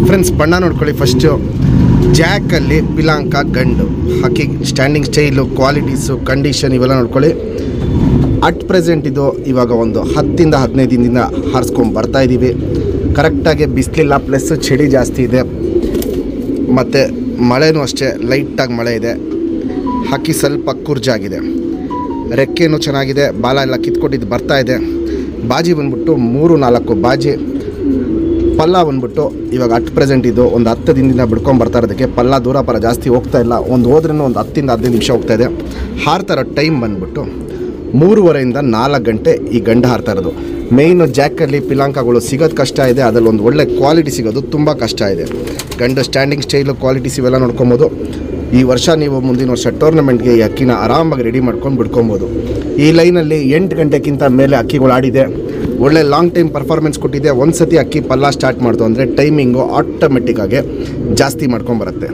Friends ಬಣ್ಣ ನೋಡ್ಕೊಳ್ಳಿ. First ಜಾಕಲ್ಲಿ ಪಿಲಾಂಕ ಗಂಡು ಹಕ್ಕಿ ಸ್ಟ್ಯಾಂಡಿಂಗ್ ಸ್ಟೈಲು, ಕ್ವಾಲಿಟೀಸು, ಕಂಡೀಷನ್ ಇವೆಲ್ಲ ನೋಡ್ಕೊಳ್ಳಿ. ಅಟ್ ಪ್ರೆಸೆಂಟ್ ಇದು ಇವಾಗ ಒಂದು 10ರಿಂದ 15 ದಿನದಿಂದ ಹಾರಿಸ್ಕೊಂಡು ಬರ್ತಾಯಿದ್ದೀವಿ. ಕರೆಕ್ಟಾಗಿ ಬಿಸಿಲಿಲ್ಲ, ಪ್ಲಸ್ ಚಳಿ ಜಾಸ್ತಿ ಇದೆ, ಮತ್ತು ಮಳೆನೂ ಅಷ್ಟೇ ಲೈಟಾಗಿ ಮಳೆ ಇದೆ. ಹಕ್ಕಿ ಸ್ವಲ್ಪ ಕುರ್ಜಾಗಿದೆ, ರೆಕ್ಕೆನೂ ಚೆನ್ನಾಗಿದೆ, ಬಾಲ ಎಲ್ಲ ಕಿತ್ಕೊಟ್ಟಿದ್ದು ಬರ್ತಾಯಿದೆ. ಬಾಜಿ ಬಂದ್ಬಿಟ್ಟು 3-4 ಬಾಜಿ. ಪಲ್ಲ ಬಂದ್ಬಿಟ್ಟು ಇವಾಗ ಅಟ್ ಪ್ರೆಸೆಂಟ್ ಇದು ಒಂದು 10 ದಿನದಿಂದ ಬಿಡ್ಕೊಂಡು ಬರ್ತಾ ಇರೋದಕ್ಕೆ ಪಲ್ಲ ದೂರ ಪರ ಜಾಸ್ತಿ ಹೋಗ್ತಾ ಇಲ್ಲ. ಒಂದು ಹೋದ್ರೂ ಒಂದು 10ರಿಂದ 15 ನಿಮಿಷ ಹೋಗ್ತಾ ಇದೆ. ಹಾರ್ತಾರೋ ಟೈಮ್ ಬಂದ್ಬಿಟ್ಟು 3:30ರಿಂದ 4 ಗಂಟೆ ಈ ಗಂಡು ಹಾರ್ತಾ ಇರೋದು. ಮೇಯ್ನು ಜಾಕಲ್ಲಿ ಪಿಲಾಂಕಗಳು ಸಿಗೋದು ಕಷ್ಟ ಇದೆ, ಅದರಲ್ಲಿ ಒಂದು ಒಳ್ಳೆ ಕ್ವಾಲಿಟಿ ಸಿಗೋದು ತುಂಬ ಕಷ್ಟ ಇದೆ. ಗಂಡು ಸ್ಟ್ಯಾಂಡಿಂಗ್ ಸ್ಟೈಲು, ಕ್ವಾಲಿಟೀಸ್ ಇವೆಲ್ಲ ನೋಡ್ಕೊಬೋದು. ಈ ವರ್ಷ ನೀವು ಮುಂದಿನ ವರ್ಷ ಟೂರ್ನಮೆಂಟ್ಗೆ ಈ ಅಕ್ಕಿನ ಆರಾಮಾಗಿ ರೆಡಿ ಮಾಡ್ಕೊಂಡು ಬಿಡ್ಕೊಬೋದು. ಈ ಲೈನಲ್ಲಿ 8 ಗಂಟೆಗಿಂತ ಮೇಲೆ ಅಕ್ಕಿಗಳು ಆಡಿದೆ, ಒಳ್ಳೆ ಲಾಂಗ್ ಟೈಮ್ ಪರ್ಫಾರ್ಮೆನ್ಸ್ ಕೊಟ್ಟಿದೆ. ಒಂದು ಸತಿ ಅಕ್ಕಿ ಪಲ್ಲ ಸ್ಟಾರ್ಟ್ ಮಾಡ್ತು ಅಂದರೆ ಟೈಮಿಂಗು ಆಟೋಮೆಟಿಕ್ಕಾಗಿ ಜಾಸ್ತಿ ಮಾಡ್ಕೊಂಬರುತ್ತೆ.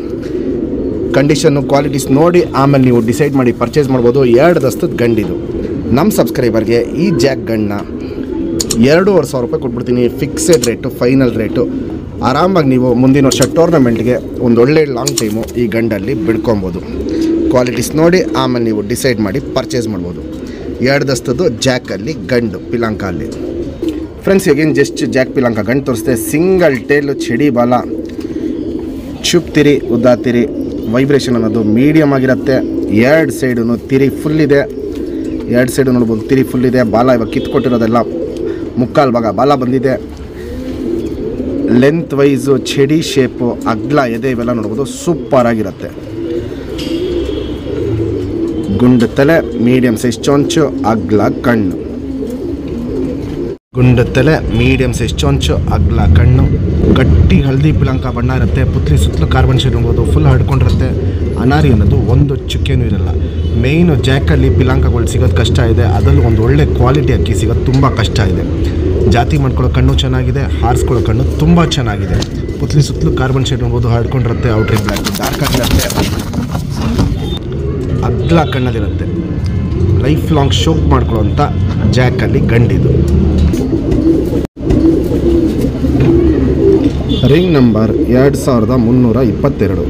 ಕಂಡೀಷನ್ನು, ಕ್ವಾಲಿಟೀಸ್ ನೋಡಿ ಆಮೇಲೆ ನೀವು ಡಿಸೈಡ್ ಮಾಡಿ ಪರ್ಚೇಸ್ ಮಾಡ್ಬೋದು. 2 ದಸ್ತದ ಗಂಡಿದು. ನಮ್ಮ ಸಬ್ಸ್ಕ್ರೈಬರ್ಗೆ ಈ ಜಾಕ್ ಗಂಡನ್ನ 2,500 ರೂಪಾಯಿ ಕೊಟ್ಬಿಡ್ತೀನಿ. Fixed rate, final rate. ಆರಾಮಾಗಿ ನೀವು ಮುಂದಿನ ವರ್ಷ ಟೂರ್ನಮೆಂಟ್ಗೆ ಒಂದು ಒಳ್ಳೆ ಲಾಂಗ್ ಟೈಮು ಈ ಗಂಡಲ್ಲಿ ಬಿಡ್ಕೊಬೋದು. ಕ್ವಾಲಿಟೀಸ್ ನೋಡಿ ಆಮೇಲೆ ನೀವು ಡಿಸೈಡ್ ಮಾಡಿ ಪರ್ಚೇಸ್ ಮಾಡ್ಬೋದು. 2 ದಸ್ತದ್ದು ಜಾಕಲ್ಲಿ ಗಂಡು ಪಿಲಾಂಕ ಅಲ್ಲಿ. ಫ್ರೆಂಡ್ಸ್ ಈಗೇನು ಜಸ್ಟ್ ಜಾಕ್ ಪಿಲಾಂಕ ಗಂಡು ತೋರಿಸ್ದೆ. ಸಿಂಗಲ್ ಟೇಲು, ಚಡಿ ಬಾಲ, ಚುಪ್ತಿರಿ, ಉದ್ದಾತಿರಿ, ವೈಬ್ರೇಷನ್ ಅನ್ನೋದು ಮೀಡಿಯಮ್ ಆಗಿರುತ್ತೆ. 2 ಸೈಡು ತಿರಿ ಫುಲ್ ಇದೆ. 2 ಸೈಡು ನೋಡ್ಬೋದು, ತಿರಿ ಫುಲ್ ಇದೆ. ಬಾಲ ಇವಾಗ ಕಿತ್ಕೊಟ್ಟಿರೋದೆಲ್ಲ ಮುಕ್ಕಾಲು ಭಾಗ ಬಾಲ ಬಂದಿದೆ. ಲೆಂತ್ ವೈಸು, ಚಡಿ ಶೇಪು, ಅಗ್ಲ ಎದೆ ಇವೆಲ್ಲ ನೋಡ್ಬೋದು, ಸೂಪರಾಗಿರುತ್ತೆ. ಗುಂಡು ತಲೆ, ಮೀಡಿಯಮ್ ಸೈಜ್ ಚೊಂಚು, ಅಗ್ಲ ಕಣ್ಣು. ಗುಂಡು ತಲೆ, ಮೀಡಿಯಮ್ ಸೈಜ್ ಚೊಂಚು, ಅಗ್ಲ ಕಣ್ಣು. ಗಟ್ಟಿ ಹಳದಿ ಪಿಲಾಂಕ ಬಣ್ಣ ಇರುತ್ತೆ. ಪುತ್ಲಿ ಸುತ್ತಲೂ ಕಾರ್ಬನ್ ಶೇಡ್ ನೋಡ್ಬೋದು, ಫುಲ್ ಹಡ್ಕೊಂಡಿರುತ್ತೆ. ಅನಾರಿ ಅನ್ನೋದು ಒಂದು ಚುಕ್ಕೆನೂ ಇರಲ್ಲ. ಮೇಯ್ನು ಜಾಕಲ್ಲಿ ಪಿಲಾಂಕಗಳು ಸಿಗೋದು ಕಷ್ಟ ಇದೆ, ಅದರಲ್ಲೂ ಒಂದು ಒಳ್ಳೆ ಕ್ವಾಲಿಟಿ ಅಕ್ಕಿ ಸಿಗೋದು ತುಂಬ ಕಷ್ಟ ಇದೆ. ಜಾತಿ ಮಾಡ್ಕೊಳ್ಳೋ ಕಣ್ಣು ಚೆನ್ನಾಗಿದೆ, ಹಾರಿಸ್ಕೊಳ್ಳೋ ಕಣ್ಣು ತುಂಬ ಚೆನ್ನಾಗಿದೆ. ಪುತ್ಲಿ ಸುತ್ತಲೂ ಕಾರ್ಬನ್ ಶೇಡ್ ನೋಡ್ಬೋದು, ಹಡ್ಕೊಂಡಿರುತ್ತೆ. ಔಟ್ರಿ ಬ್ಲ್ಯಾಕ್ ಡಾರ್ಕ್ ಆಗಿರುತ್ತೆ, ಅಗ್ಲ ಕಣ್ಣದಿರುತ್ತೆ. ಲೈಫ್ ಲಾಂಗ್ ಶೋಕ್ ಮಾಡ್ಕೊಳ್ಳೋಂಥ ಜಾಕಲ್ಲಿ ಗಂಡಿದು. Ring number 2322.